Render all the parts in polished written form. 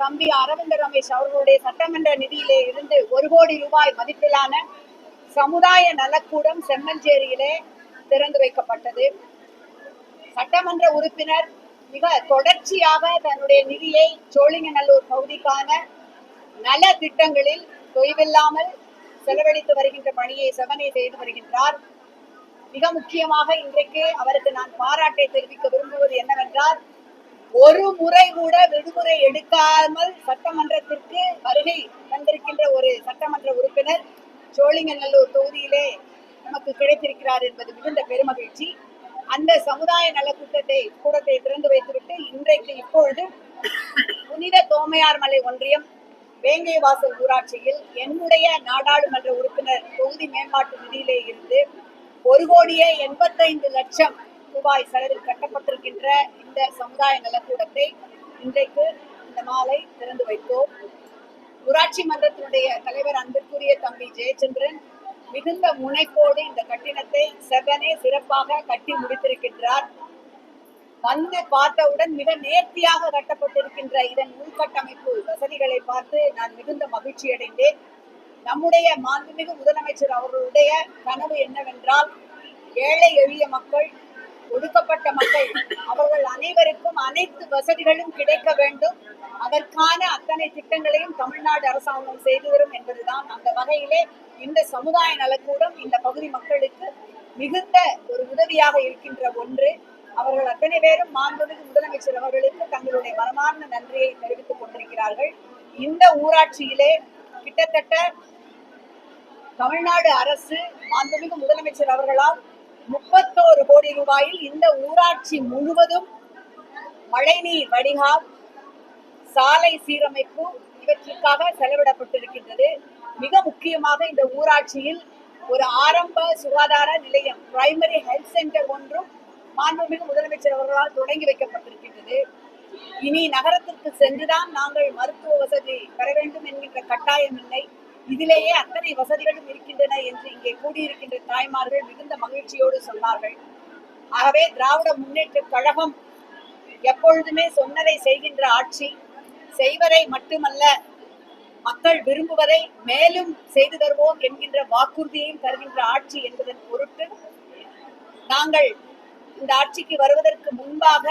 தம்பி அரவிந்த் ரமேஷ் அவர்களுடைய சட்டமன்ற நிதியிலே இருந்து 1 கோடி ரூபாய் மதிப்பிலான சமுதாய நலக்கூடம் செம்மஞ்சேரியிலே திறந்து வைக்கப்பட்டது. சட்டமன்ற உறுப்பினர் மிக தொடர்ச்சியாக தன்னுடைய நிதியை சோழிங்கநல்லூர் பகுதிக்கான நல திட்டங்களில் தொய்வில்லாமல் செலவழித்து வருகின்ற பணியை செவனே செய்து வருகின்றார். மிக முக்கியமாக இன்றைக்கு அவருக்கு நான் பாராட்டை தெரிவிக்க விரும்புவது என்னவென்றால், ஒரு முறை கூட விடுமுறை எடுக்காமல் சட்டமன்றத்திற்கு வருகை தந்திருக்கின்ற ஒரு சட்டமன்ற உறுப்பினர் சோழிங்கநல்லூர் தொகுதியிலே நமக்கு கிடைத்திருக்கிறார் என்பது மிகுந்த பெருமகிழ்ச்சி. அந்த சமுதாய கூடத்தை திறந்து வைத்துவிட்டு இன்றைக்கு இப்பொழுது புனித தோமையார்மலை ஒன்றியம் வேங்கை வாசல் ஊராட்சியில் என்னுடைய நாடாளுமன்ற உறுப்பினர் தொகுதி மேம்பாட்டு நிதியிலே இருந்து 1,85,00,000 ரூபாய் செலவில் கட்டப்பட்டிருக்கின்ற இந்த சமுதாய நலக்கூடத்தை இன்றைக்கு இந்த மாலை திறந்து வைத்தோம். ஊராட்சி மன்றத்தினுடைய தலைவர் அன்பிற்குரிய தம்பி ஜெயச்சந்திரன் மிகுந்த முனைப்போடு இந்த கட்டிடத்தை செவனே சிறப்பாக கட்டி முடித்திருக்கின்றார். வந்து பார்த்தவுடன் மிக நேர்த்தியாக கட்டப்பட்டிருக்கின்ற இதன் உள்கட்டமைப்பு வசதிகளை பார்த்து நான் மிகுந்த மகிழ்ச்சி அடைந்தேன். நம்முடைய மாண்புமிகு முதலமைச்சர் அவர்களுடைய கனவு என்னவென்றால், ஏழை எளிய மக்கள், ஒடுக்கப்பட்ட மக்கள் அவர்கள் அனைவருக்கும் அனைத்து வசதிகளும் கிடைக்க வேண்டும். அதற்கான அத்தனை திட்டங்களையும் தமிழ்நாடு அரசாங்கம் செய்து வரும் என்பதுதான். அந்த வகையிலே இந்த சமுதாய நலக்கூடம் இந்த பகுதி மக்களுக்கு மிகுந்த ஒரு உதவியாக இருக்கின்ற ஒன்று. அவர்கள் அத்தனை பேரும் மாண்புமிகு முதலமைச்சர் அவர்களுக்கு தங்களுடைய மனமார்ந்த நன்றியை தெரிவித்துக் கொண்டிருக்கிறார்கள். இந்த ஊராட்சியிலே கிட்டத்தட்ட தமிழ்நாடு அரசு மாண்புமிகு முதலமைச்சர் அவர்களால் 31 கோடி ரூபாயில் இந்த ஊராட்சி முழுவதும் மழைநீர் வடிகால், சாலை சீரமைப்பு இவற்றிற்காக செலவிடப்பட்டிருக்கின்றது. மிக முக்கியமாக இந்த ஊராட்சியில் ஒரு ஆரம்ப சுகாதார நிலையம், பிரைமரி ஹெல்த் சென்டர் ஒன்றும் மாண்புமிகு முதலமைச்சர் அவர்களால் தொடங்கி வைக்கப்பட்டிருக்கின்றது. இனி நகரத்திற்கு சென்றுதான் நாங்கள் மருத்துவ வசதி பெற வேண்டும் என்கின்ற கட்டாயம் இல்லை. இதிலேயே அத்தனை வசதிகளும் இருக்கின்றன என்று இங்கே கூடியிருக்கின்ற தாய்மார்கள் மிகுந்த மகிழ்ச்சியோடு சொன்னார்கள். ஆகவே திராவிட முன்னேற்ற கழகம் எப்பொழுதுமே சொன்னதை செய்கின்ற ஆட்சி, செய்வதை மட்டுமல்ல மக்கள் விரும்புவதை மேலும் செய்து தருவோம் என்கின்ற வாக்குறுதியையும் தருகின்ற ஆட்சி என்பதன் பொருட்டு நாங்கள் இந்த ஆட்சிக்கு வருவதற்கு முன்பாக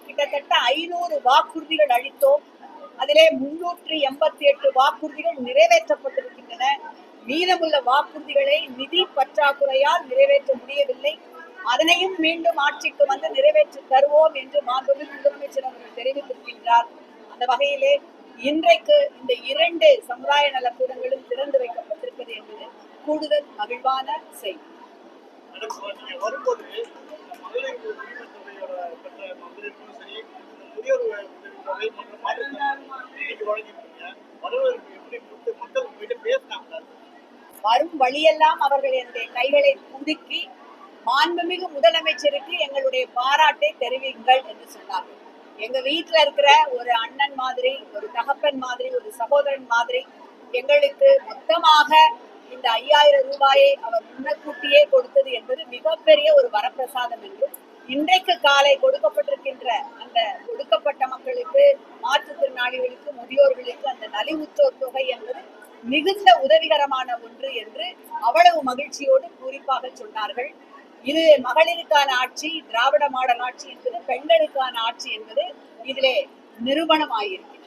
கிட்டத்தட்ட 500 வாக்குறுதிகள் அளித்தோம். அதிலே 388 வாக்குறுதிகள் நிறைவேற்றப்பட்டிருக்கின்றன. மீதமுள்ள வாக்குறுதிகளை நிதி பற்றாக்குறையால் நிறைவேற்ற முடியவில்லை. அதனையும் மீண்டும் ஆட்சிக்கு வந்து நிறைவேற்றி தருவோம் என்று மாண்புமிகு முதலமைச்சர் அவர்கள் தெரிவித்திருக்கின்றார். அந்த வகையிலே இன்றைக்கு இந்த 2 சமுதாய நலக்கூடங்களும் திறந்து வைக்கப்பட்டிருப்பது என்பது கூடுதல் மகிழ்வான செய்தி. வரும் வழியெல்லாம் அவர்கள் என்னுடைய கைகளை குலுக்கி மாண்புமிகு முதலமைச்சருக்கு எங்களுடைய பாராட்டை தெரிவிங்கள் என்று சொன்னார்கள். எங்க வீட்டுல இருக்கிற ஒரு அண்ணன் மாதிரி, ஒரு தகப்பன் மாதிரி, ஒரு சகோதரன் மாதிரி எங்களுக்கு மொத்தமாக இந்த 5000 ரூபாயை அவர் முன்னக்கூட்டியே கொடுத்தது என்பது மிகப்பெரிய ஒரு வரப்பிரசாதம் என்றும், இன்றைக்கு காலை கொடுக்கப்பட்டிருக்கின்ற அந்த ஒடுக்கப்பட்ட மக்களுக்கு, மாற்றுத்திறனாளிகளுக்கு, முதியோர்களுக்கு அந்த நலிவுற்றோர் தொகை என்பது மிகுந்த உதவிகரமான ஒன்று என்று அவ்வளவு மகிழ்ச்சியோடு குறிப்பாக சொன்னார்கள். இது மகளிருக்கான ஆட்சி, திராவிட மாடல் ஆட்சி என்பது பெண்களுக்கான ஆட்சி என்பது இதிலே நிரூபணமாயிருக்கிறது.